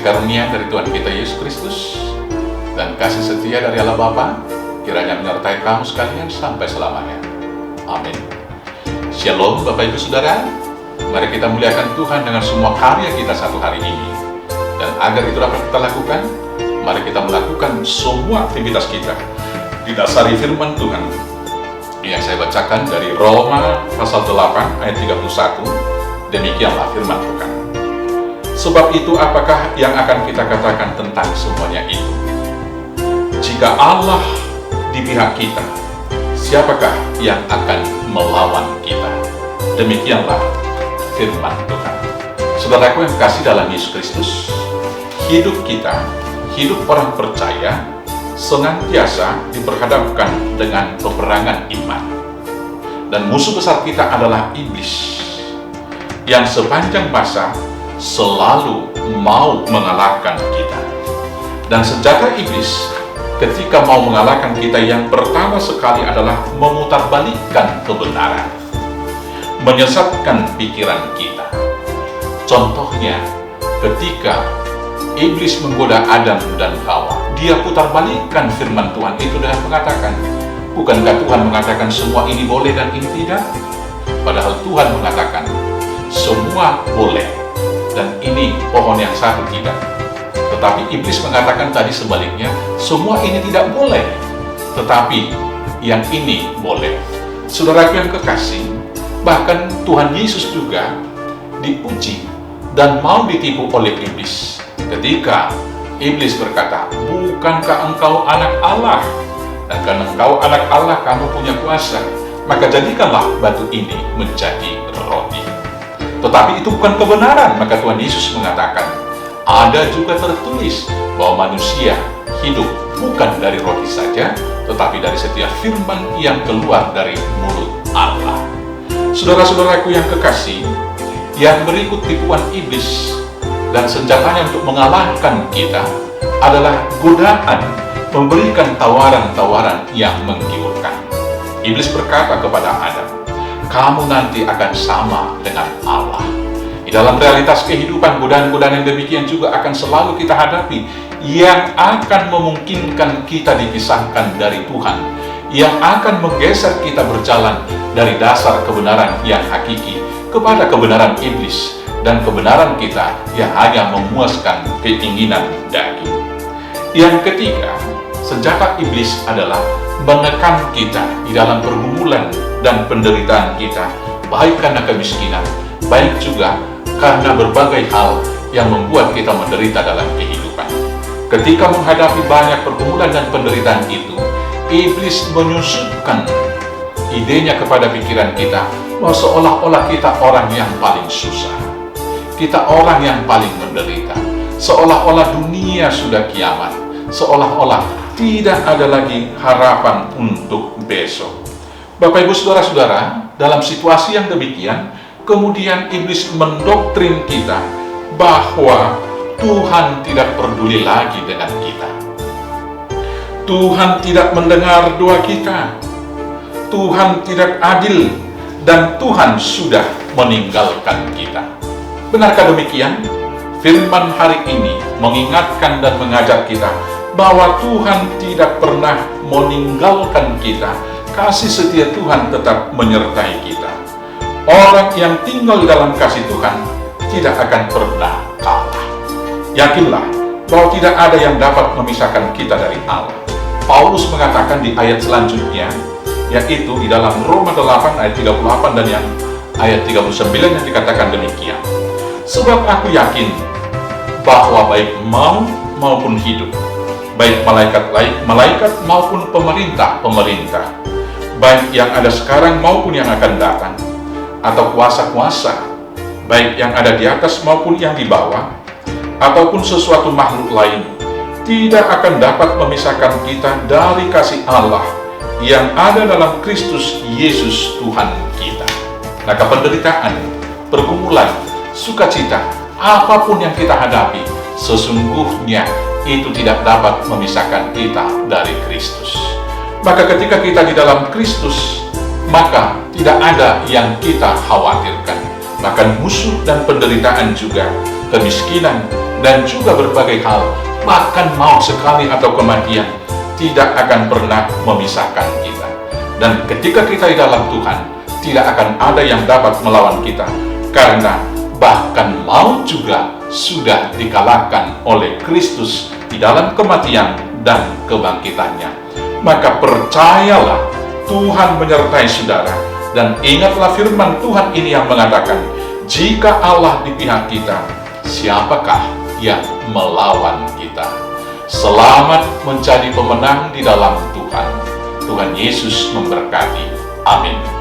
karunia dari Tuhan kita Yesus Kristus dan kasih setia dari Allah Bapa kiranya menyertai kamu sekalian sampai selamanya. Amin. Shalom Bapak Ibu Saudara, mari kita muliakan Tuhan dengan semua karya kita satu hari ini. Dan agar itu dapat kita lakukan, mari kita melakukan semua aktivitas kita didasari firman Tuhan yang saya bacakan dari Roma pasal 8 ayat 31. Demikianlah firman Tuhan. Sebab itu apakah yang akan kita katakan tentang semuanya itu? Jika Allah di pihak kita, siapakah yang akan melawan kita? Demikianlah firman Tuhan. Saudaraku yang kasih dalam Yesus Kristus, hidup kita, hidup orang percaya, senantiasa diperhadapkan dengan peperangan iman. Dan musuh besar kita adalah iblis, yang sepanjang masa selalu mau mengalahkan kita. Dan senjata iblis ketika mau mengalahkan kita yang pertama sekali adalah memutarbalikkan kebenaran, menyesatkan pikiran kita. Contohnya, ketika iblis menggoda Adam dan Hawa, dia putarbalikkan firman Tuhan itu dengan mengatakan, bukankah Tuhan mengatakan semua ini boleh dan ini tidak? Padahal Tuhan mengatakan semua boleh dan ini pohon yang satu tidak. Tetapi iblis mengatakan tadi sebaliknya, semua ini tidak boleh, tetapi yang ini boleh. Saudaraku yang kekasih, bahkan Tuhan Yesus juga diuji dan mau ditipu oleh iblis. Ketika iblis berkata, bukankah engkau anak Allah? Dan karena engkau anak Allah, kamu punya kuasa, maka jadikanlah batu ini menjadi roti. Tetapi itu bukan kebenaran. Maka Tuhan Yesus mengatakan, ada juga tertulis bahwa manusia hidup bukan dari roti saja, tetapi dari setiap firman yang keluar dari mulut Allah. Saudara-saudaraku yang kekasih, yang berikut tipuan iblis dan senjatanya untuk mengalahkan kita adalah godaan, memberikan tawaran-tawaran yang menggiurkan. Iblis berkata kepada Adam, kamu nanti akan sama dengan Allah. Di dalam realitas kehidupan, godaan-godaan yang demikian juga akan selalu kita hadapi, yang akan memungkinkan kita dipisahkan dari Tuhan, yang akan menggeser kita berjalan dari dasar kebenaran yang hakiki kepada kebenaran iblis dan kebenaran kita yang hanya memuaskan keinginan daging. Yang ketiga, senjata iblis adalah menekan kita di dalam pergumulan dan penderitaan kita, baik karena kemiskinan, baik juga karena berbagai hal yang membuat kita menderita dalam kehidupan. Ketika menghadapi banyak pergumulan dan penderitaan itu, iblis menyusupkan idenya kepada pikiran kita bahwa seolah-olah kita orang yang paling susah, kita orang yang paling menderita, seolah-olah dunia sudah kiamat, seolah-olah tidak ada lagi harapan untuk besok. Bapak Ibu Saudara-saudara, dalam situasi yang demikian, kemudian iblis mendoktrin kita bahwa Tuhan tidak peduli lagi dengan kita. Tuhan tidak mendengar doa kita. Tuhan tidak adil dan Tuhan sudah meninggalkan kita. Benarkah demikian? Firman hari ini mengingatkan dan mengajak kita bahwa Tuhan tidak pernah meninggalkan kita. Kasih setia Tuhan tetap menyertai kita. Orang yang tinggal dalam kasih Tuhan tidak akan pernah kalah. Yakinlah bahwa tidak ada yang dapat memisahkan kita dari Allah. Paulus mengatakan di ayat selanjutnya, yaitu di dalam Roma 8 ayat 38 dan yang ayat 39 yang dikatakan demikian. Sebab aku yakin bahwa baik maut maupun hidup, baik malaikat maupun pemerintah, baik yang ada sekarang maupun yang akan datang, atau kuasa-kuasa, baik yang ada di atas maupun yang di bawah, ataupun sesuatu makhluk lain, tidak akan dapat memisahkan kita dari kasih Allah yang ada dalam Kristus Yesus Tuhan kita. Maka penderitaan, pergumulan, sukacita, apapun yang kita hadapi, sesungguhnya itu tidak dapat memisahkan kita dari Kristus. Maka ketika kita di dalam Kristus, maka tidak ada yang kita khawatirkan. Bahkan musuh dan penderitaan juga, kemiskinan dan juga berbagai hal, bahkan maut sekali atau kematian, tidak akan pernah memisahkan kita. Dan ketika kita di dalam Tuhan, tidak akan ada yang dapat melawan kita, karena bahkan maut juga sudah dikalahkan oleh Kristus di dalam kematian dan kebangkitannya. Maka percayalah, Tuhan menyertai saudara, dan ingatlah firman Tuhan ini yang mengatakan, jika Allah di pihak kita, siapakah yang melawan kita? Selamat menjadi pemenang di dalam Tuhan. Tuhan Yesus memberkati. Amin.